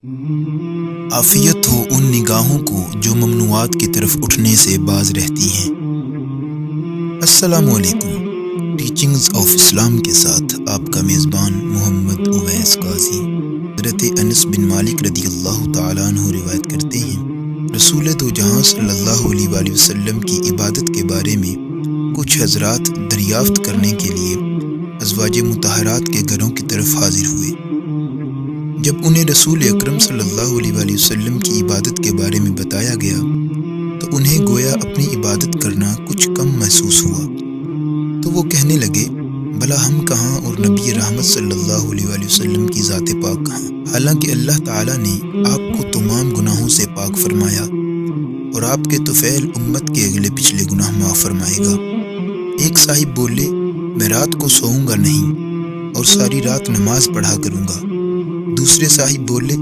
عافیت ہو ان نگاہوں کو جو ممنوعات کی طرف اٹھنے سے باز رہتی ہیں۔ السلام علیکم۔ ٹیچنگز آف اسلام کے ساتھ آپ کا میزبان محمد اویس قاضی۔ حضرت انس بن مالک رضی اللہ تعالیٰ عنہ روایت کرتے ہیں، رسول دو جہاں صلی اللہ علیہ وآلہ وسلم کی عبادت کے بارے میں کچھ حضرات دریافت کرنے کے لیے ازواج مطہرات کے گھروں کی طرف حاضر ہوئے۔ جب انہیں رسول اکرم صلی اللہ علیہ وآلہ وسلم کی عبادت کے بارے میں بتایا گیا تو انہیں گویا اپنی عبادت کرنا کچھ کم محسوس ہوا، تو وہ کہنے لگے، بھلا ہم کہاں اور نبی رحمت صلی اللہ علیہ وآلہ وسلم کی ذات پاک کہاں؟ حالانکہ اللہ تعالیٰ نے آپ کو تمام گناہوں سے پاک فرمایا اور آپ کے طفیل امت کے اگلے پچھلے گناہ معاف فرمائے گا۔ ایک صاحب بولے، میں رات کو سوؤں گا نہیں اور ساری رات نماز پڑھا کروں گا۔ دوسرے صاحب بولے،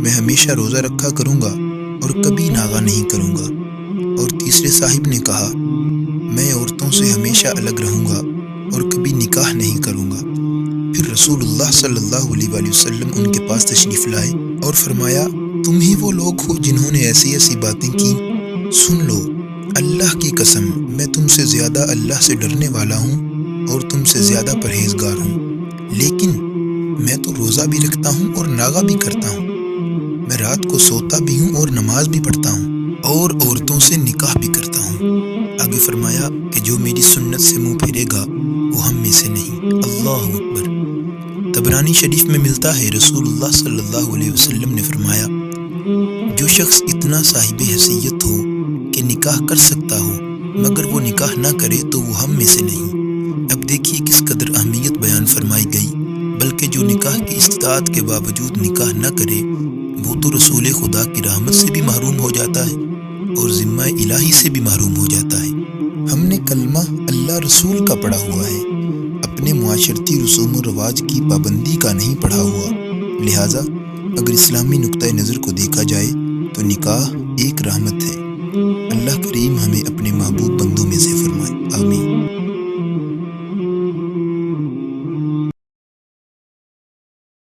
میں ہمیشہ روزہ رکھا کروں گا اور کبھی ناغہ نہیں کروں گا۔ اور تیسرے صاحب نے کہا، میں عورتوں سے ہمیشہ الگ رہوں گا اور کبھی نکاح نہیں کروں گا۔ پھر رسول اللہ صلی اللہ علیہ وآلہ وسلم ان کے پاس تشریف لائے اور فرمایا، تم ہی وہ لوگ ہو جنہوں نے ایسی ایسی باتیں کی، سن لو، اللہ کی قسم میں تم سے زیادہ اللہ سے ڈرنے والا ہوں اور تم سے زیادہ پرہیزگار ہوں، لیکن میں تو روزہ بھی رکھتا ہوں اور ناغہ بھی کرتا ہوں، میں رات کو سوتا بھی ہوں اور نماز بھی پڑھتا ہوں اور عورتوں سے نکاح بھی کرتا ہوں۔ آگے فرمایا کہ جو میری سنت سے منہ پھیرے گا وہ ہم میں سے نہیں۔ اللہ اکبر۔ طبرانی شریف میں ملتا ہے، رسول اللہ صلی اللہ علیہ وسلم نے فرمایا، جو شخص اتنا صاحب حیثیت ہو کہ نکاح کر سکتا ہو مگر وہ نکاح نہ کرے تو وہ ہم میں سے نہیں۔ اب دیکھیے کس قدر اہمیت بیان فرمائی گئی، بلکہ جو نکاح کی استطاعت کے باوجود نکاح نہ کرے وہ تو رسول خدا کی رحمت سے بھی محروم ہو جاتا ہے اور ذمہ الہی سے بھی محروم ہو جاتا ہے۔ ہم نے کلمہ اللہ رسول کا پڑھا ہوا ہے، اپنے معاشرتی رسوم و رواج کی پابندی کا نہیں پڑھا ہوا۔ لہٰذا اگر اسلامی نقطۂ نظر کو دیکھا جائے تو نکاح ایک رحمت ہے۔ اللہ کریم ہمیں اپنے محبوب بندوں میں سے